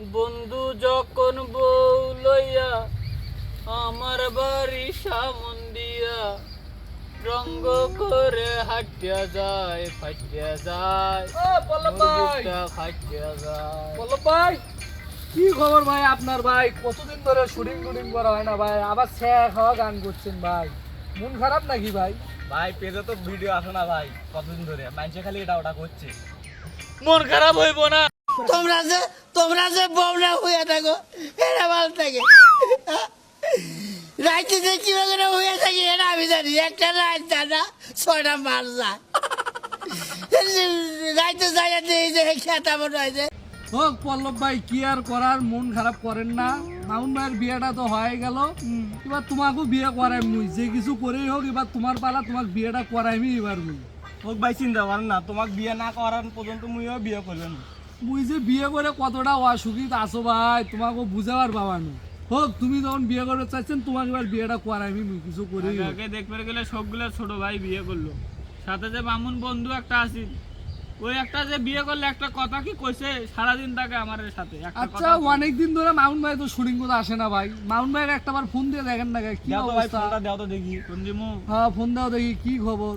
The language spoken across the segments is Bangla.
বন্ধু যখন বউ লইয়া আমার বাড়ি সামন দিয়া রঙ্গ করে হাঁটিয়া যায় ফাটিয়া যায় ও পল্লব ভাই, ফাটিয়া যায়। পল্লব ভাই, কি খবর ভাই আপনার? ভাই কতদিন ধরে শুটিং টুটিং করা হয় না ভাই, আবার ছ্যা খাওয়া গান করছেন ভাই, মন খারাপ নাকি ভাই? ভাই পেজে তো ভিডিও আসে না ভাই কতদিন ধরে, মানুষে খালি এটা ওটা করছে। মন খারাপ হইব না? তোমরা যে বউনা হয়ে থাকো এরা ভালো থাকে, রাইতে যে কিভাবে হয়ে থাকি এটা আমি জানি। একটা রাত জানা 6টা মাস যায়, রাইতে যায় এই যে খেতা মনে হয় যে। হোক পল্লব ভাই, কি আর করার, মন খারাপ করেন না। মামুন ভাইয়ের বিয়েটা তো হয়ে গেল, এবার তোমাকেও বিয়ে করাই মুই, যে কিছু করেই হোক এবার তোমার পালা, তোমার বিয়েটা করাইমি এবার মুই। হোক ভাই চিন্তা করেন না, তোমাকে বিয়ে না করার পর্যন্ত মুইও বিয়ে করবেন। মুই যে বিয়ে করে কতটা অসুখী আছো ভাই, তোমাকেও বুঝাবার পাবানো। হোক তুমি যখন বিয়ে করতে চাইছেন, তোমাকে এবার বিয়েটা করাইমি মুই, কিছু করেই হোক। আগে দেখতে গেলে সবগুলো ছোট ভাই বিয়ে করলো, সাথে যে মামুন বন্ধু একটা আছিল, ওই একটা যে বিয়ে করলে একটা কথা কি কইছে সারাদিন তাকে আমার সাথে একটা আচ্ছা, কথা। অনেকদিন ধরে মামুন ভাই তো শুটিং করতে আসে না ভাই, মামুন ভাইয়ের একটাবার ফোন দিয়ে দেখেন না কি দাও তো ভাই অবস্থা। ফোনটা দাও তো দেখি। কোন দিমু? হ্যাঁ ফোন দাও দেখি কি খবর।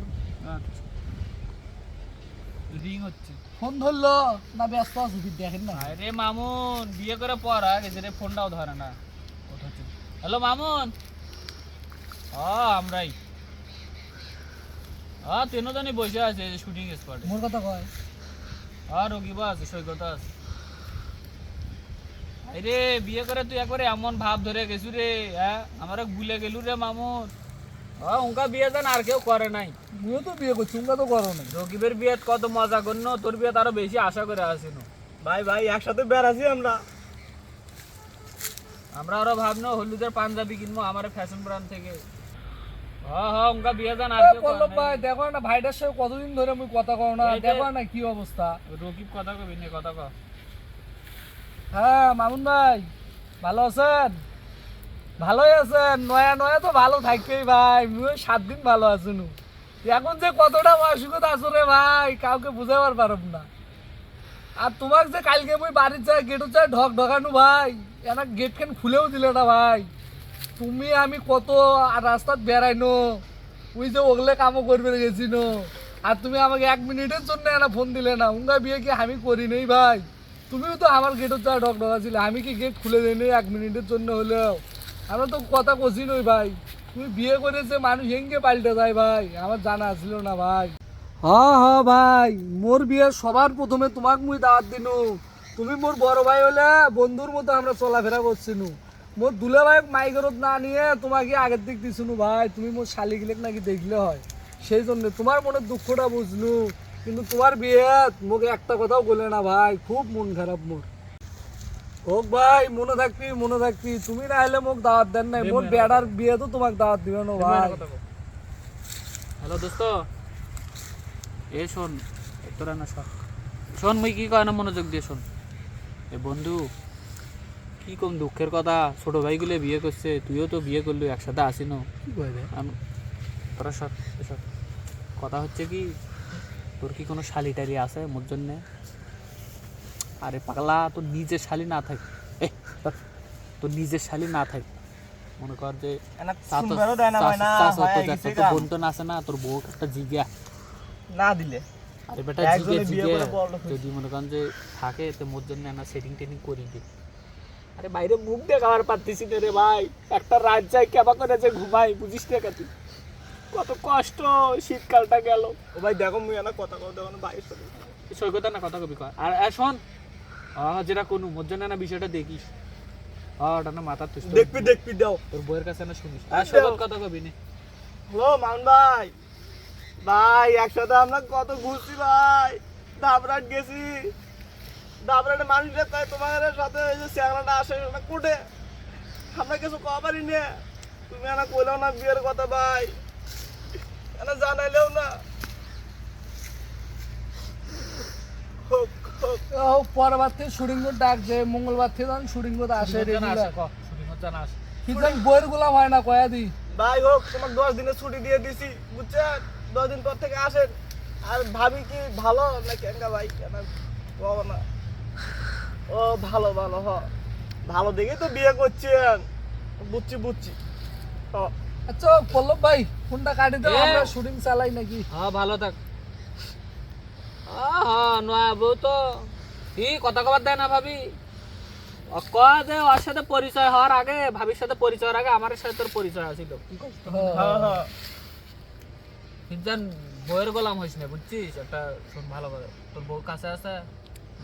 রিং হচ্ছে। ফোন ধরলো না ব্যস্ত আছে দেখেন না। আরে মামুন বিয়ে করে পড়া গেছে রে, ফোনটাও ধরে না। হ্যালো মামুন, আমরাই তিনজনই বসে আছে শুটিং স্পটে। মোর কথা কয়, রকিবা আছে, সৈকত আছে। আরে বিয়ে করে তুই একবারে এমন ভাব ধরে গেছু রে, হ্যাঁ আমার ভুলে গেলু রে মামুন। উনকা বিয়ে জান আর কেউ করে নাই। মুইও তো বিয়ে করছি, উনকা তো করো না। রকিবের বিয়ে কত মজা করনো, তোর বিয়ে আরো বেশি আশা করে আসিনো। ভাই ভাই একসাথে বেড়াছি আমরা। আমরা আরো ভাবনো হলুদের পাঞ্জাবি কিনবো আমার ফ্যাশন ব্র্যান্ড থেকে। উনকা বিয়ে জান আর কেউ করে পল্লব ভাই নাই। দেখো না, ভাইটার সাথে কতদিন ধরে মুই কথা কও না, এই যে- দেখো না কি অবস্থা। রকিব কথা কবি নে, কথা ক। হ্যাঁ মামুন ভাই, ভালো আছেন? ভালোই আছেন? নয়া নয়া তো ভালো থাকবেই ভাই, মুই 7 দিন ভালো আছেন। এখন যে কতটা অসুখত আছো রে ভাই, কাউকে বুঝাবার পারব না। আর তোমার যে কালকে মুই বাড়ির যাই গেটও যাই ঢক ঢকানো ভাই, এনা গেট খান খুলেও দিল না ভাই। তুমি আমি কত রাস্তাত বেড়াইনো, ওই যে ওগলে কামও করবে গেছিনো, আর তুমি আমাকে 1 মিনিটের জন্য এনা ফোন দিলে না। উঙ্গা বিয়ে কি আমি করি নেই ভাই? তুমিও তো আমার গেটও যা ঢক ঢকা ছিলে, আমি কি গেট খুলে দিই নি 1 মিনিটের জন্য হলেও? আমরা তো কথা কছি নই ভাই, তুমি বিয়ে করেছে মানুষ হেঙ্গে পাল্টে যায় ভাই, আমার জানা ছিল না ভাই। হ্যাঁ ভাই, মোর বিয়ে সবার প্রথমে তোমাক মুই দাওয়াত দিনু। তুমি মোর বড় ভাই হলে বন্ধুর মতো আমরা চলাফেরা করছিনু। মোর দুলে ভাই মাইগরত না নিয়ে তোমাকে আগের দিক দিছিনু ভাই, তুমি মোর শালিগিলেক নাকি দেখলে হয়, সেই জন্য তোমার মনের দুঃখটা বুঝলু। কিন্তু তোমার বিয়ে মোকে একটা কথাও বলে না ভাই, খুব মন খারাপ মোর। হোক ভাই, মনে থাকবি মনে থাকবি, তুমি না হলে মোক দাওয়াত দেন নাই, মোর বেড়ার বিয়ে তো তোমাকে দাওয়াত দিবে না ভাই। হ্যালো দোস্ত, এ শোন, তোরা না শোন, মুই কি কয় না মনোযোগ দিয়ে শোন। এ বন্ধু, কি কম দুঃখের কথা, ছোট ভাইগুলো বিয়ে করছে, তুইও তো বিয়ে করলি, একসাথে আসিনো। কি কয় রে? তোরা সব এসব কথা হচ্ছে কি, তোর কি কোনো শালি টালি আছে মোর জন্যে? আরে পাগলা, তোর নিজের শালি না থাক, তোর নিজের শালি না থাক, মনে কর যে শুনবারও দেয় না ভাই, না হয়ে গেছে তোর কাম। বোন তো আছে না, তোর বউ একটা জিজ্ঞা। না দিলে আরে বেটা একজনে জিগে বিয়ে করে বড় লোক হয়েছে। যদি মনে করেন যে থাকে তো মোর জন্য না সেটিং টেটিং করি দি। আরে বাইরে মুখ দেখাবার পারতেছি না রে ভাই, একটা রাত যাই কেবা করে যে ঘুমাই, বুঝিস না কাতি কত কষ্ট, শীতকালটা গেল। ও ভাই দেখো মুই না কথা কও দেখো না ভাইয়ের সাথে। সৈকতা না কথা কবি কর। আর শোন, যেটা কোনো মোর জন্য না বিষয়টা দেখিস, ওটা না মাথার তুষ্ট দেখবি দাও। তোর বউয়ের কাছে না শুনিস। আর সৈকত কথা কবি নে। হ্যালো মান ভাই, ভাই একসাথে আমরা কত ঘুরছি ভাই, দাবরাট গেছি, দাবরাটে মানুষরা তাই তোমাদের সাথে এই যে চ্যাংড়াটা আসে না কোটে, আমরা কিছু কওয়া পারি না। তুমি না কইলাও না বিয়ের কথা ভাই, না জানাইলেও না। হোক হোক পরবার থেকে শুটিং করে ডাক যে মঙ্গলবার থেকে যখন শুটিং করতে আসে রেগুলার, কিন্তু বইয়ের গোলাম হয় না কয়া দি। ভাই হোক, তোমাকে 10 দিনের ছুটি দিয়ে দিছি বুঝছেন, 10 দিন পর থেকে আসেন। আর ভাবি কি ভালো না কেঙ্গা ভাই, কেন কও না। ও ভালো ভালো ভালো দেখে তো বিয়ে করছেন, বুঝছি বুঝছি। আচ্ছা পল্লব ভাই ফোনটা কাটি দাও, এ। আমরা শুটিং চালাই নাকি। হ্যাঁ ভালো থাক। হ্যাঁ নয়া বউ তো কি কথা কবার দেয় না ভাবি, কয় যে ওর সাথে পরিচয় হওয়ার আগে, ভাবির সাথে পরিচয় হওয়ার আগে আমার সাথে তোর পরিচয় আছিল। কি করছিস হ্যাঁ। কিন্তু বইয়ের গোলাম হইস না বুঝছিস, একটা শোন ভালো করে, তোর বউর কাছে আছে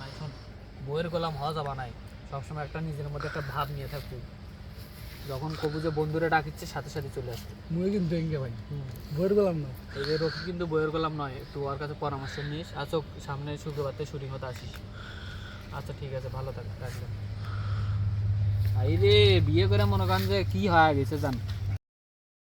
নাই, শোন বইয়ের গোলাম হওয়া যাবা নাই, সবসময় একটা নিজের মধ্যে একটা ভাব নিয়ে থাকবি, যখন কবু যে বন্ধুরা ডাকিচ্ছে সাথে সাথে চলে আসবে। মুই কিন্তু এঙ্গে ভাই বইয়ের গেলাম না। এই যে রকি কিন্তু বইয়ের গোলাম নয়, একটু ওর কাছে পরামর্শ নিস। আচ্ছা সামনে শুক্রবার থেকে শুটিং হতে আসিস। আচ্ছা ঠিক আছে, ভালো থাক, রাখলাম। আই রে বিয়ে করে মনে করেন যে কি হয়ে গেছে জান।